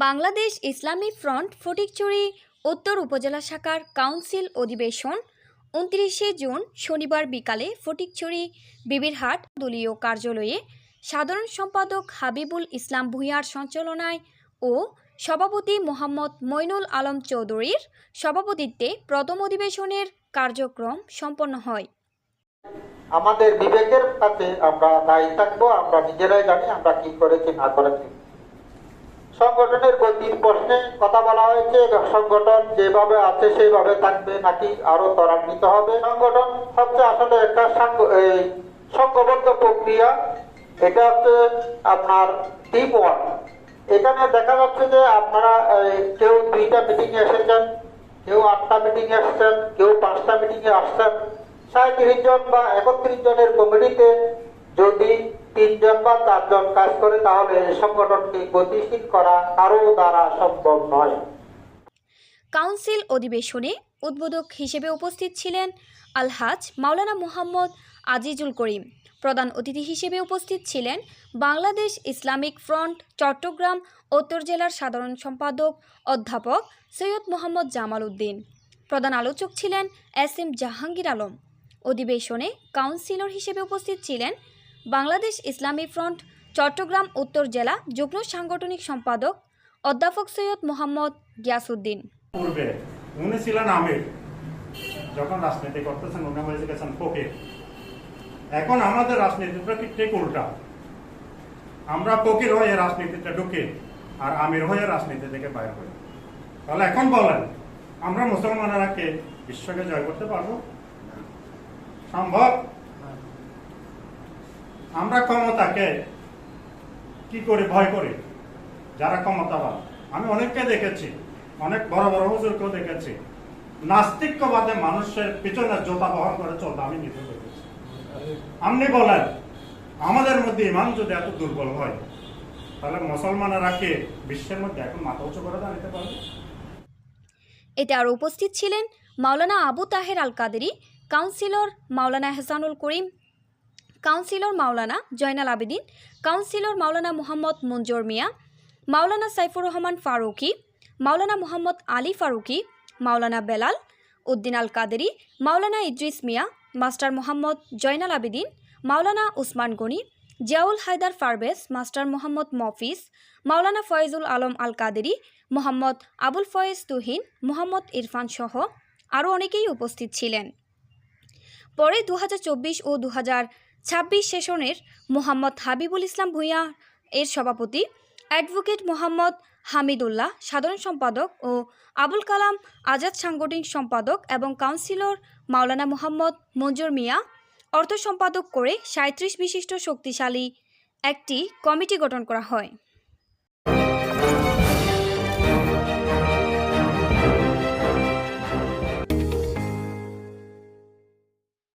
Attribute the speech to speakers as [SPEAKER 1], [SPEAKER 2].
[SPEAKER 1] বাংলাদেশ ইসলামী front Fatikchhari উত্তর উপজেলা শাখার কাউন্সিল অধিবেশন ২৯ জুন শনিবার বিকালে ফটিকছড়ি বিবিরহাট দলীয় কার্যালয়ে সাধারণ সম্পাদক হাবিবুল ইসলাম ভূঁইয়ার সঞ্চালনায় ও সভাপতি মোহাম্মদ মইনুল আলম চৌধুরীর সভাপতিত্বে প্রথম অধিবেশনের কার্যক্রম সম্পন্ন হয়।
[SPEAKER 2] আমাদের বিবেকের কাছে আমরা দায়ী থাকবো, আমরা নিজেরাই জানি আমরা কি করেছি না করেছি। সংগঠনের গতির প্রশ্নে কথা বলা হয়েছে, সংগঠন যেভাবে আছে সেইভাবে থাকবে নাকি আরো ত্বরান্বিত হবে। সংগঠন হচ্ছে আসলে একটা সংঘবদ্ধ প্রক্রিয়া, এটা হচ্ছে আপনার টিম ওয়ার্ক। এখানে দেখা যাচ্ছে যে আপনারা কেউ 2টা মিটিং এ এসেছেন, কেউ 8টা মিটিং এ এসেছেন, কেউ 5টা মিটিং এ আসছেন। 37 জন বা 31 জনের কমিটিতে যদি 3 জন বা 4 জন কাজ করে তাহলে সংগঠনকে গতিশীল করা কারো দ্বারা সম্ভব নয়।
[SPEAKER 1] কাউন্সিল অধিবেশনে উদ্বোধক হিসেবে উপস্থিত ছিলেন আলহাজ মাওলানা মুহাম্মদ আজিজুল করিম। প্রধান অতিথি হিসেবে উপস্থিত ছিলেন বাংলাদেশ ইসলামিক ফ্রন্ট চট্টগ্রাম উত্তর জেলার সাধারণ সম্পাদক অধ্যাপক সৈয়দ মোহাম্মদ জামাল উদ্দিন। প্রধান আলোচক ছিলেন এস.এম. জাহাঙ্গীর আলম। অধিবেশনে কাউন্সিলর হিসেবে উপস্থিত ছিলেন বাংলাদেশ ইসলামী ফ্রন্ট চট্টগ্রাম উত্তর জেলা যুগ্ম সাংগঠনিক সম্পাদক অধ্যাপক সৈয়দ মোহাম্মদ গিয়াসউদ্দিন।
[SPEAKER 3] পূর্বে উনি ছিলেন আমির, যখন রাজনীতি করতেছেন উনি হয়ে গেছেন ফকির। এখন আমাদের রাজনীতিটা ঠিক উল্টা, আমরা ফকির হয়ে রাজনীতিতে ঢুকি আর আমির হয়ে রাজনীতি থেকে বাইর হই। তাহলে এখন বলেন, আমরা মুসলমানেরা কে বিশ্বকে জয় করতে পারবো? সম্ভব? আমরা ক্ষমতাকে কি করে ভয় করি? যারা ক্ষমতাবান, আমি অনেককে দেখেছি, অনেক বড় বড় হুজুরকেও দেখেছি নাস্তিক্যবাদে মানুষের পিছনে জোতা বহন করে চলতে আমি নিজে দেখেছি। আপনি বলেন, আমাদের মধ্যে ইমান যদি এত দুর্বল হয় তাহলে মুসলমানেরা কে বিশ্বের মধ্যে এখন মাথা উঁচু করে দাঁড়াতে পারবে?
[SPEAKER 1] এতে আরও উপস্থিত ছিলেন মাওলানা আবু তাহের আল কাদেরী, কাউন্সিলর মাওলানা এহসানুল করিম, কাউন্সিলর মাওলানা জয়নাল আবেদিন, কাউন্সিলর মাওলানা মুহাম্মদ মঞ্জুর মিয়া, মাওলানা সাইফুর রহমান ফারুকি, মাওলানা মুহাম্মদ আলী ফারুকি, মাওলানা বেলাল উদ্দিন আল কাদেরী, মাওলানা ইদ্রিস মিয়া, মাস্টার মোহাম্মদ জয়নাল আবেদিন, মাওলানা উসমান গনি, জিয়াউল হায়দার পারভেজ, মাস্টার মোহাম্মদ মফিজ, মাওলানা ফয়েজুল আলম আল কাদেরী, মোহাম্মদ আবুল ফয়েজ তুহিন, মোহাম্মদ ইরফান সহ আরও অনেকেই উপস্থিত ছিলেন। পরে 2024 ও 2026 সেশনের মোহাম্মদ হাবিবুল ইসলাম ভূঁইয়া এর সভাপতি, অ্যাডভোকেট মোহাম্মদ হামিদুল্লাহ সাধারণ সম্পাদক ও আবুল কালাম আজাদ সাংগঠনিক সম্পাদক এবং কাউন্সিলর মাওলানা মুহাম্মদ মঞ্জুর মিয়া অর্থ সম্পাদক করে 37 বিশিষ্ট শক্তিশালী একটি কমিটি গঠন করা হয়।